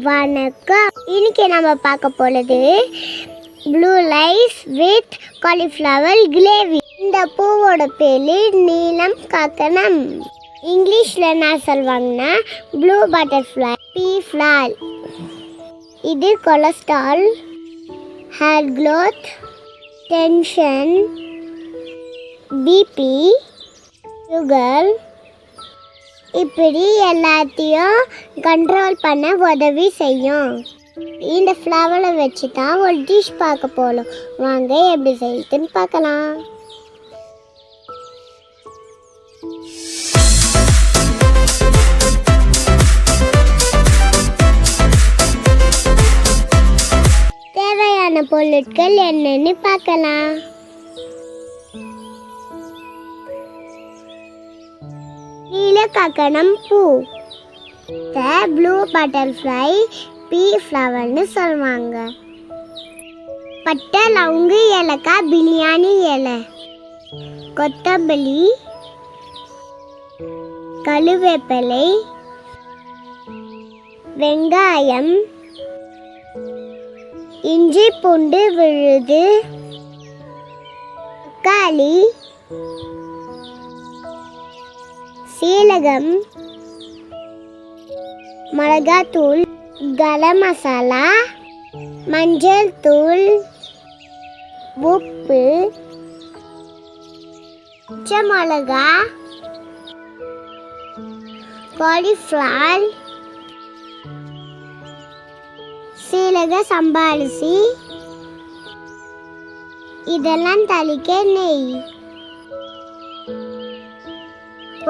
வணக்கம். இன்னைக்கு நம்ம பார்க்க போகிறது blue rice with cauliflower gravy. இந்த பூவோட பேர் நீலம் காக்கனம். இங்கிலீஷில் என்ன சொல்லுவாங்கன்னா ப்ளூ பட்டர்ஃப்ளை, பீ ஃப்ளார். இது cholesterol, hair growth, tension, BP, sugar இப்படி எல்லாத்தையும் கண்ட்ரோல் பண்ண உதவி செய்யும். இந்த ஃப்ளவரை வச்சு தான் ஒரு டிஷ் பார்க்க போகலாம். வாங்க எப்படி செய்யுதுன்னு பார்க்கலாம். தேவையான பொருட்கள் என்னன்னு பார்க்கலாம். நீலக்காக்கனம் பூ, ப்ளூ பட்டர்ஃப்ளை, பீ ஃப்ளவர்னு சொல்லுவாங்க. பட்டை, லவங்கு, ஏலக்காய், பிரியாணி இலை, கொத்தமல்லி, கருவேப்பிலை, வெங்காயம், இஞ்சி பூண்டு விழுது, தக்காளி, சீரகம், மிளகாத்தூள், கரம் மசாலா, மஞ்சள் தூள், உப்பு, பச்சை மிளகா, காலிஃப்ளவர், சீரக சம்பா அரிசி, இதெல்லாம் தாளிக்க நெய்.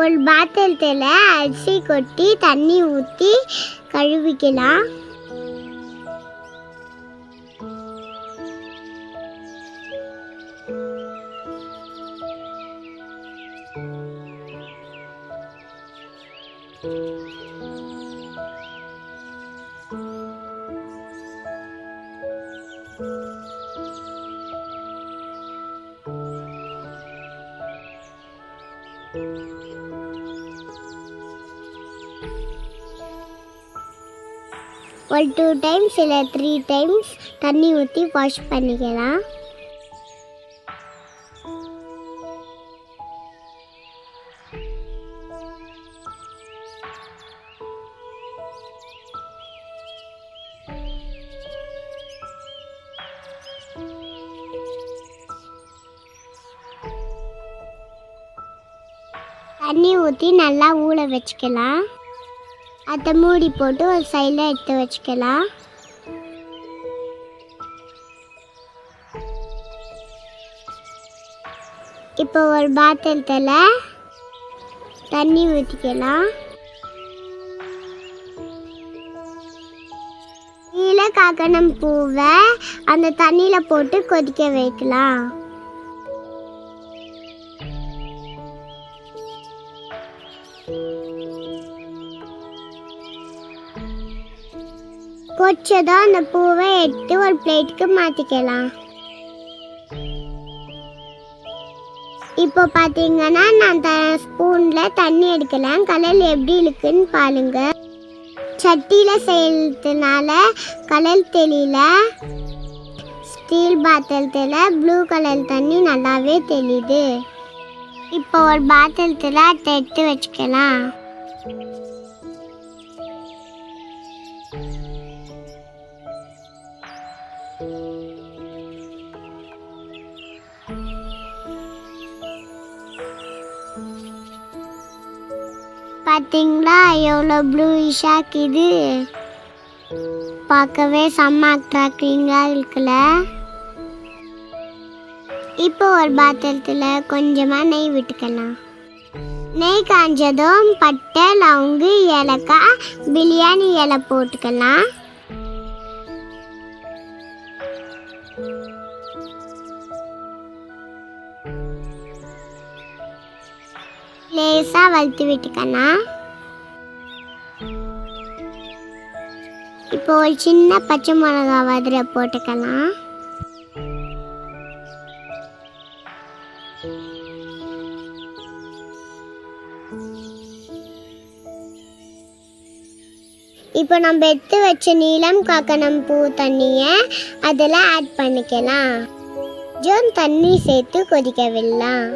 ஒரு பாத்திரத்தில் அரிசி கொட்டி தண்ணி ஊற்றி கழுவிக்கலாம். ஒரு 2 டைம்ஸ் இல்லை 3 டைம்ஸ் தண்ணி ஊற்றி வாஷ் பண்ணிக்கலாம். தண்ணி ஊற்றி நல்லா ஊற வச்சுக்கலாம். அதை மூடி போட்டு ஒரு சைடில் எடுத்து வச்சுக்கலாம். இப்போ ஒரு பாத்திரத்தில் தண்ணி ஊற்றிக்கலாம். நீலக்காக்கனம் பூவை அந்த தண்ணியில் போட்டு கொதிக்க வைக்கலாம். கொச்சதான் அந்த பூவை எடுத்து ஒரு பிளேட்டுக்கு மாற்றிக்கலாம். இப்போ பார்த்தீங்கன்னா நான் ஸ்பூனில் தண்ணி எடுக்கலாம். கலர் எப்படி இருக்குன்னு பாருங்க. சட்டியில் செய்யறதுனால கலர் தெரியல. ஸ்டீல் பாத்திரத்தில் ப்ளூ கலர் தண்ணி நல்லாவே தெரியுது. இப்போ ஒரு பாத்திரத்தில் அதை எடுத்து வச்சுக்கலாம். பார்த்தீங்களா எவ்வளோ ப்ளூயிஷாக இருக்குது. பார்க்கவே செம்ம அட்ராக்டிங்காக இருக்குல்ல. இப்போ ஒரு பாத்திரத்தில் கொஞ்சமாக நெய் விட்டுக்கலாம். நெய் காஞ்சதும் பட்டை, லவங்கு, ஏலக்காய், பிரியாணி இலை போட்டுக்கலாம். லேசாக வறுத்து விட்டுக்கலாம். இப்போ ஒரு சின்ன பச்சை மிளகா அதில் போட்டுக்கலாம். இப்போ இப்போ நம்ம எடுத்து வச்ச நீலம் காக்கனம் பூ தண்ணியை அதில் ஆட் பண்ணிக்கலாம். கொஞ்சம் தண்ணி சேர்த்து கொதிக்க விடலாம்.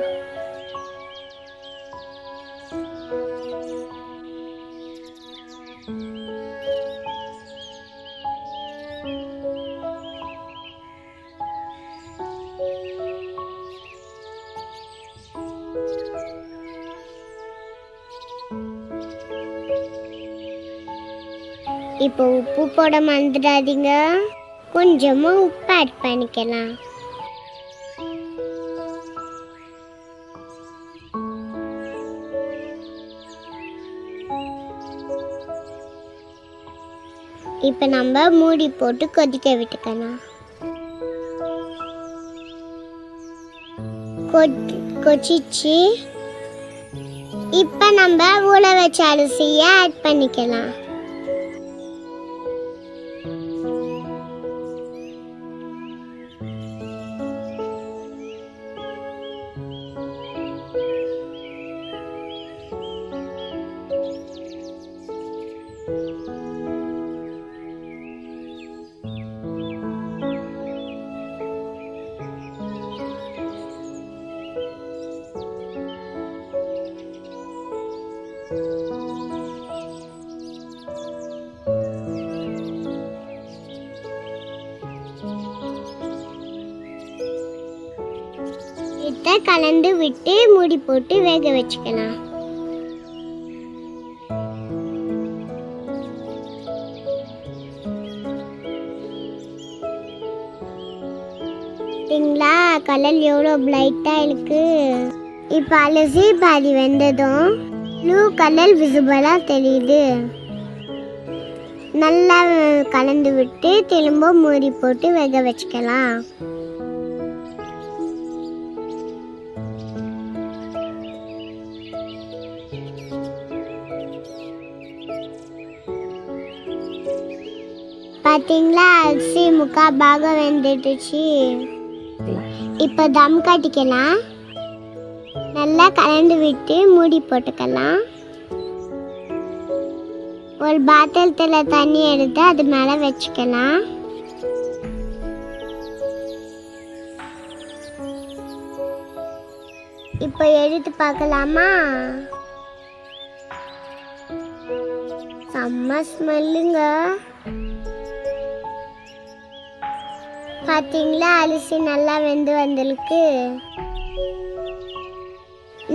இப்போ உப்பு போட மறந்துடாதீங்க. கொஞ்சமாக உப்பு ஆட் பண்ணிக்கலாம். இப்போ நம்ம மூடி போட்டு கொதிக்க விட்டுக்கலாம். கொதிச்சு இப்போ நம்ம ஊற வச்ச அரிசியை ஆட் பண்ணிக்கலாம். இதை கலந்து விட்டு மூடி போட்டு வேக வச்சுக்கலாம். பார்த்தீங்களா கலர் எவ்வளோ பிரைட்டாக இருக்கு. இப்போ அலசி பாதி வெந்ததும் ப்ளூ கலர் விசிபிளாக தெரியுது. நல்லா கலந்து விட்டு திரும்ப மூடி போட்டு வேக வச்சுக்கலாம். பார்த்தீங்களா அரிசி முக்கால் பாகம் வெந்துடுச்சு. இப்போ தம் கட்டிக்கலாம். நல்லா கலந்து விட்டு மூடி போட்டுக்கலாம். ஒரு பாத்திரத்தில் தண்ணி எடுத்து அது மேலே வச்சுக்கலாம். இப்போ எடுத்து பார்க்கலாமா? செம்ம ஸ்மெல்லுங்க. பார்த்தீங்களா அரிசி நல்லா வெந்து வந்திருக்கு.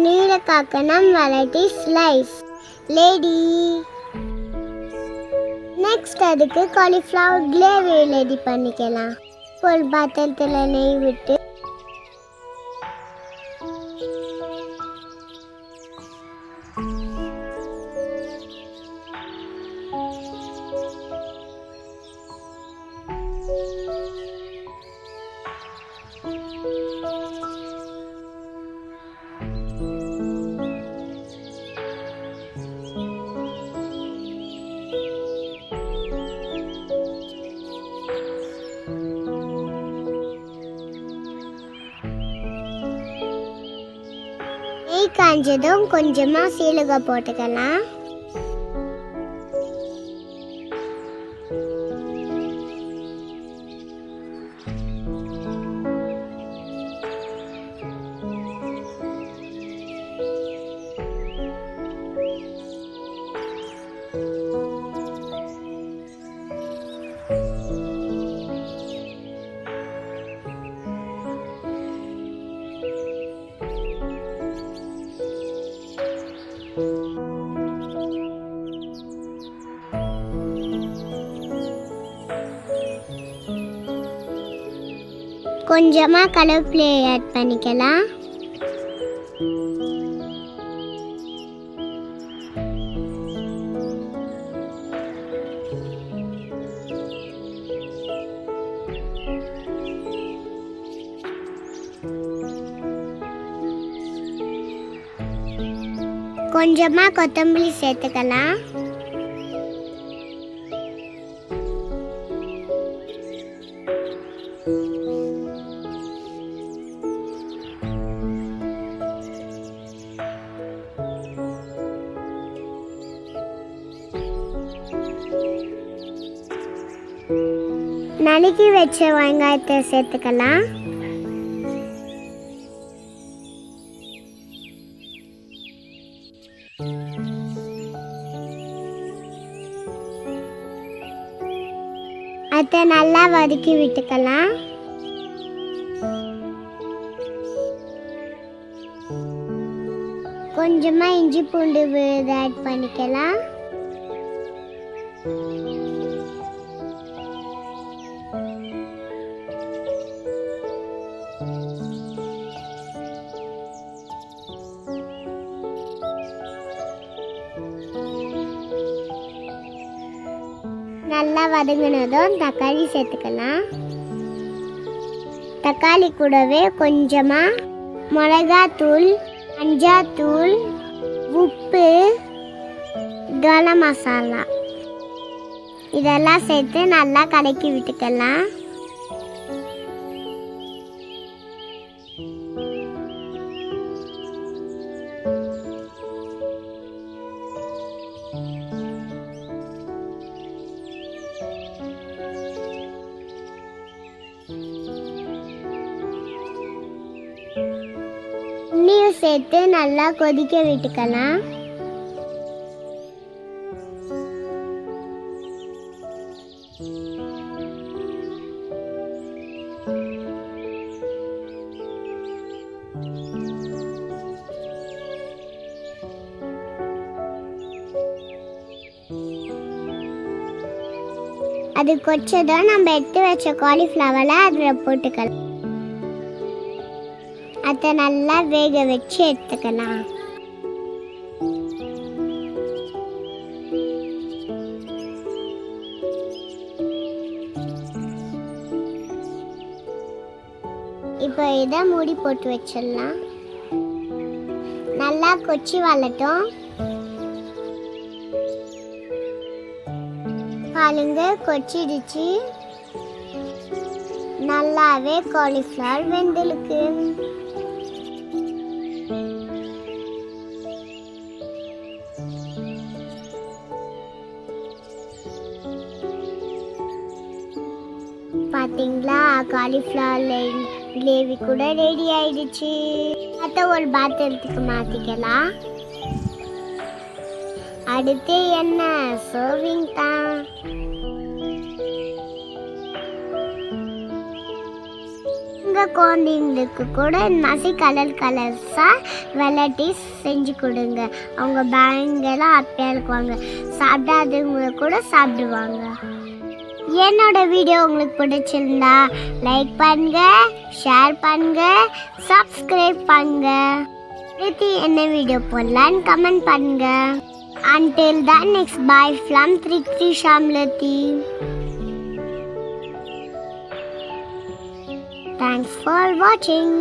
நீல காக்கனம் வெரைட்டி ஸ்லைஸ் லேடி. நெக்ஸ்ட் அதுக்கு காலிஃப்ளவர் கிரேவி ரெடி பண்ணிக்கலாம். ஒரு பாத்திரத்தில் நெய் விட்டு நெய் காஞ்சதும் கொஞ்சமாக சீரகம் போட்டுக்கலாம். கொஞ்சமாக கருவேப்பிலை ஆட் பண்ணிக்கலாம். கொஞ்சமாக கொத்தமல்லி சேர்த்துக்கலாம். நறுக்கி வச்ச வெங்காயத்தை சேர்த்துக்கலாம். அதை நல்லா வதக்கி விட்டுக்கலாம். கொஞ்சமா இஞ்சி பூண்டு விழுது ஆட் பண்ணிக்கலாம். நல்லா வதங்கினதும் தக்காளி சேர்த்துக்கலாம். தக்காளி கூடவே கொஞ்சமா மிளகாத்தூள், மஞ்சாத்தூள், உப்பு, கரம் மசாலா இதெல்லாம் சேர்த்து நல்லா கலக்கி விட்டுக்கலாம். தண்ணியும் சேர்த்து நல்லா கொதிக்க விட்டுக்கலாம். அது கொச்சதும் நம்ம எடுத்து வச்ச காலிஃப்ளவரை அதில் போட்டுக்கலாம். அதை நல்லா வேக வச்சு எடுத்துக்கலாம். இப்போ இதை மூடி போட்டு வச்சிடலாம். நல்லா கொச்சி வரட்டும். பாருங்க கொச்சிடுச்சு. நல்லாவே காலிஃப்ளவர் வெந்திருக்கு. பார்த்தீங்களா, காலிஃப்ளவர் கிரேவி கூட ரெடி ஆயிடுச்சு. அதை ஒரு பாத்திரத்துக்கு மாற்றிக்கலாம். அடுத்து என்ன, சர்விங் தான். உங்கள் குழந்தைங்களுக்கு கூட மசி கலர்ஸாக வெரைட்டிஸ் செஞ்சு கொடுங்க. அவங்க பயங்கரம் ஹாப்பியாக இருக்குவாங்க. சாப்பிடாதவங்க கூட சாப்பிடுவாங்க. என்னோட வீடியோ உங்களுக்கு பிடிச்சிருந்தா லைக் பண்ணுங்க, ஷேர் பண்ணுங்க, சப்ஸ்கிரைப் பண்ணுங்க. அடுத்து என்ன வீடியோ போடலான்னு கமெண்ட் பண்ணுங்க. Until then, next bye from Trikti Shamlati. Thanks for watching.